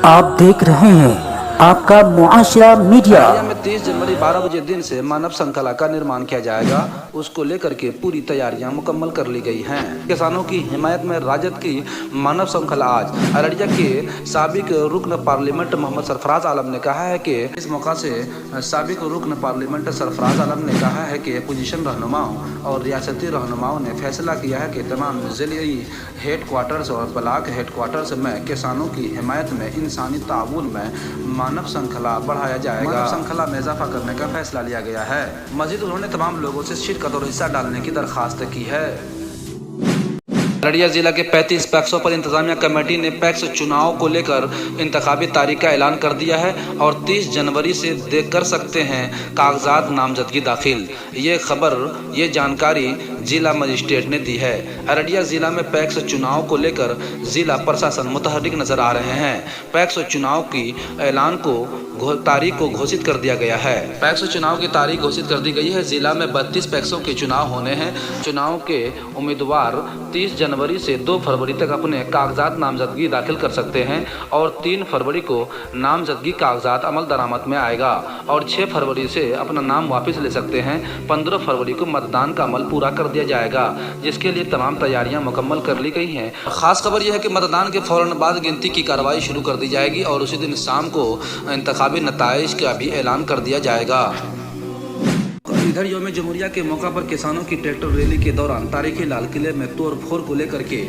आप देख रहे हैं आपका मुआशरा मीडिया। अररिया में 30 जनवरी 12 बजे दिन से मानव श्रृंखला का निर्माण किया जाएगा। उसको लेकर के पूरी तैयारियां मुकम्मल कर ली गई हैं। किसानों की हिमायत में राजद की मानव श्रृंखला आज अररिया के साबिक रुकन पार्लियामेंट मोहम्मद सरफराज आलम ने कहा है कि इस मौका से साबिक रुकन पार्लियामेंट सरफराज आलम ने कहा है कि अपोजिशन रहनुमाओं और रियासती रहनुमाओं ने फैसला किया है कि तमाम जिले हेड क्वार्टर्स और ब्लॉक हेड क्वार्टर्स में किसानों की हिमायत में इंसानी ताउन में मानव श्रृंखला बढ़ाया जाएगा। मानव श्रृंखला में इजाफा करने का फैसला लिया गया है। मजीद उन्होंने तमाम लोगों से शिरकत और हिस्सा डालने की दरखास्त की है। अररिया जिला के 35 पैक्सों पर इंतजामिया कमेटी ने पैक्स चुनाव को लेकर इंतखाबी तारीख का ऐलान कर दिया है और 30 जनवरी से कर सकते हैं कागजात नामजदगी दाखिल। ये जानकारी जिला मजिस्ट्रेट ने दी है। अररिया जिला में पैक्स चुनाव को लेकर जिला प्रशासन मुतहर्रिक नजर आ रहे हैं। पैक्स चुनाव की ऐलान को तारीख को घोषित कर दिया गया है। पैक्स चुनाव की तारीख घोषित कर दी गई है। जिला में 32 पैक्सों के चुनाव होने हैं। चुनाव के उम्मीदवार 30 जनवरी से 2 फरवरी तक अपने कागजात नामजदगी दाखिल कर सकते हैं और 3 फरवरी को नामजदगी कागजात अमल दरामद में आएगा और 6 फरवरी से अपना नाम वापस ले सकते हैं। 15 फरवरी को मतदान का अमल पूरा कर दिया जाएगा, जिसके लिए तमाम तैयारियां मुकम्मल कर ली गई हैं। खास खबर यह है कि मतदान के फौरन बाद गिनती की कार्रवाई शुरू कर दी जाएगी और उसी दिन शाम को इंतखाबी नताइज का भी ऐलान कर दिया जाएगा। इधर यौम जमहूरिया के मौका पर किसानों की ट्रैक्टर रैली के दौरान तारीखी लाल किले में तोड़ फोड़ को लेकर के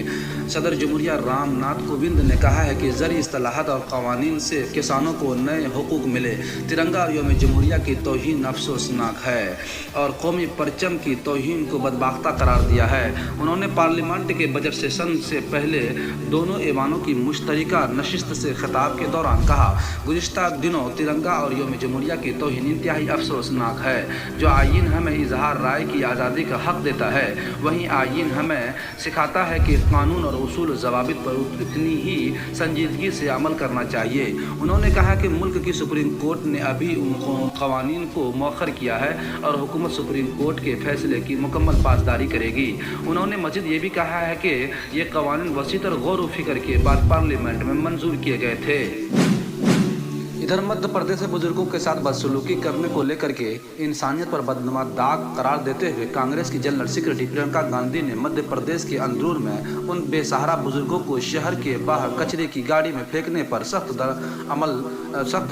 सदर जमहूरिया राम नाथ कोविंद ने कहा है कि ज़री इस्तेलाहात और क़वानीन से किसानों को नए हुकूक मिले। तिरंगा और यौम जमहूरिया की तौहीन अफसोसनाक है और कौमी परचम की तौहीन को बदबाख्ता करार दिया है। उन्होंने पार्लियामेंट के बजट सेशन से पहले दोनों ऐवानों की मुश्तरका नशिस्त से खिताब के दौरान कहा, गुज़िश्ता दिनों तिरंगा और यौम जमहूरिया की तौहीन इंतहाई अफसोसनाक है। जो आईन हमें इजहार राय की आज़ादी का हक देता है, वहीं आईन हमें सिखाता है कि कानून और उसूल ज़वाबित पर इतनी ही संजीदगी से अमल करना चाहिए। उन्होंने कहा कि मुल्क की सुप्रीम कोर्ट ने अभी उन क़वानीन को मौखर किया है और हुकूमत सुप्रीम कोर्ट के फैसले की मुकम्मल पासदारी करेगी। उन्होंने मज़ीद ये भी कहा है कि ये क़वानीन वसीतर गौर व फिक्र के बाद पार्लियामेंट में मंजूर किए गए थे। इधर मध्य प्रदेश में बुजुर्गों के साथ बदसलूकी करने को लेकर के इंसानियत पर बदनुमा दाग करार देते हुए कांग्रेस की जनरल सेक्रेटरी प्रियंका गांधी ने मध्य प्रदेश के अंदरून में उन बेसहारा बुजुर्गों को शहर के बाहर कचरे की गाड़ी में फेंकने पर सख्त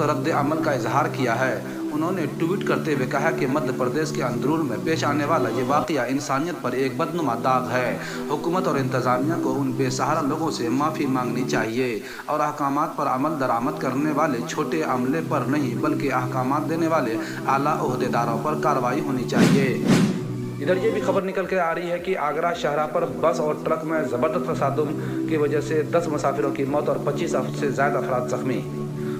रद्द अमल का इजहार किया है। उन्होंने ट्वीट करते हुए कहा कि मध्य प्रदेश के अंदरून में पेश आने वाला ये वाक़या इंसानियत पर एक बदनुमा दाग है। हुकूमत और इंतज़ामिया को उन बेसहारा लोगों से माफ़ी मांगनी चाहिए और अहकामात पर अमल दरामद करने वाले छोटे अमले पर नहीं बल्कि अहकामात देने वाले आला ओहदेदारों पर कार्रवाई होनी चाहिए। इधर ये भी खबर निकल के आ रही है कि आगरा शाहराह पर बस और ट्रक में ज़बरदस्त तसादुम की वजह से 10 मुसाफिरों की मौत और 25 से ज़्यादा अफराद ज़ख्मी।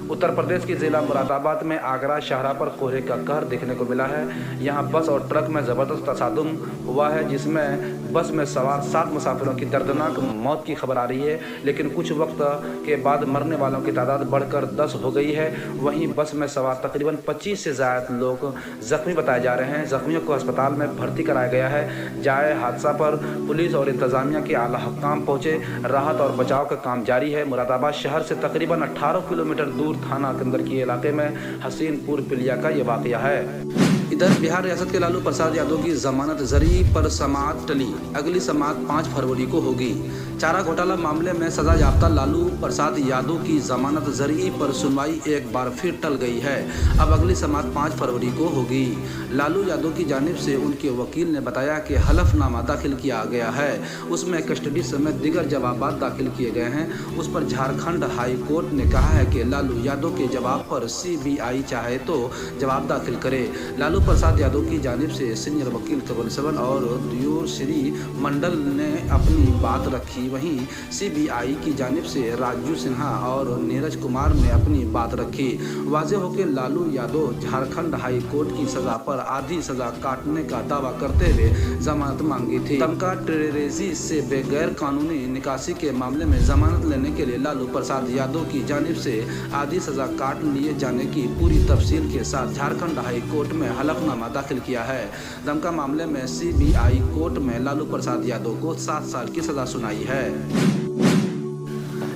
उत्तर प्रदेश के ज़िला मुरादाबाद में आगरा शाहराह पर कोहरे का कहर देखने को मिला है। यहाँ बस और ट्रक में ज़बरदस्त तसादुम हुआ है, जिसमें बस में सवार 7 मुसाफिरों की दर्दनाक मौत की खबर आ रही है, लेकिन कुछ वक्त के बाद मरने वालों की तादाद बढ़कर 10 हो गई है। वहीं बस में सवार तकरीबन 25 से ज़्यादा लोग ज़ख्मी बताए जा रहे हैं। ज़ख्मियों को अस्पताल में भर्ती कराया गया है। जाए हादसा पर पुलिस और इंतज़ामिया के आला हुक्काम पहुँचे। राहत और बचाव का काम जारी है। मुरादाबाद शहर से तकरीबन 18 किलोमीटर दूर थाना के अंदर के इलाके में हसीनपुर पिलिया का ये वाक़या है। इधर बिहार रियासत के लालू प्रसाद यादव की जमानत जरी पर समाअत टली। अगली समाअत 5 फरवरी को होगी। चारा घोटाला मामले में सजा याफ्ता लालू प्रसाद यादव की जमानत जरी पर सुनवाई एक बार फिर टल गई है। अब अगली समाअत 5 फरवरी को होगी। लालू यादव की जानिब से उनके वकील ने बताया कि हलफनामा दाखिल किया गया है, उसमें कस्टडी समेत दीगर जवाबात दाखिल किए गए हैं। उस पर झारखंड हाई कोर्ट ने कहा है कि लालू यादव के जवाब पर CBI चाहे तो जवाब दाखिल करे। लालू प्रसाद यादव की जानिब से सीनियर वकील कपिल सिब्बल और दियोर श्री मंडल ने अपनी बात रखी। वहीं CBI की जानिब से राजू सिन्हा और नीरज कुमार ने अपनी बात रखी। वाज़ेह हो कि लालू यादव झारखंड हाई कोर्ट की सज़ा पर आधी सज़ा काटने का दावा करते हुए जमानत मांगी थी। तमका टेरेसी से बेगैर कानूनी निकासी के मामले में जमानत लेने के लिए लालू प्रसाद यादव की जानिब से आधी सज़ा काट लिए जाने की पूरी तफसील के साथ झारखंड हाई कोर्ट में हलफनामा दाखिल किया है। दमका मामले में CBI कोर्ट में लालू प्रसाद यादव को 7 साल की सज़ा सुनाई है।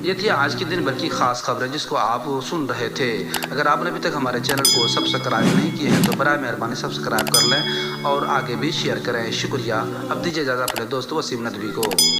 یہ تھی آج کے دن بھر کی خاص خبریں جس کو آپ سن رہے تھے. اگر آپ نے ابھی تک ہمارے چینل کو سبسکرائب نہیں کیے ہیں تو برائے مہربانی سبسکرائب کر لیں اور آگے بھی شیئر کریں. شکریہ. اب دیجیے اجازت اپنے دوست وسیم ندوی کو.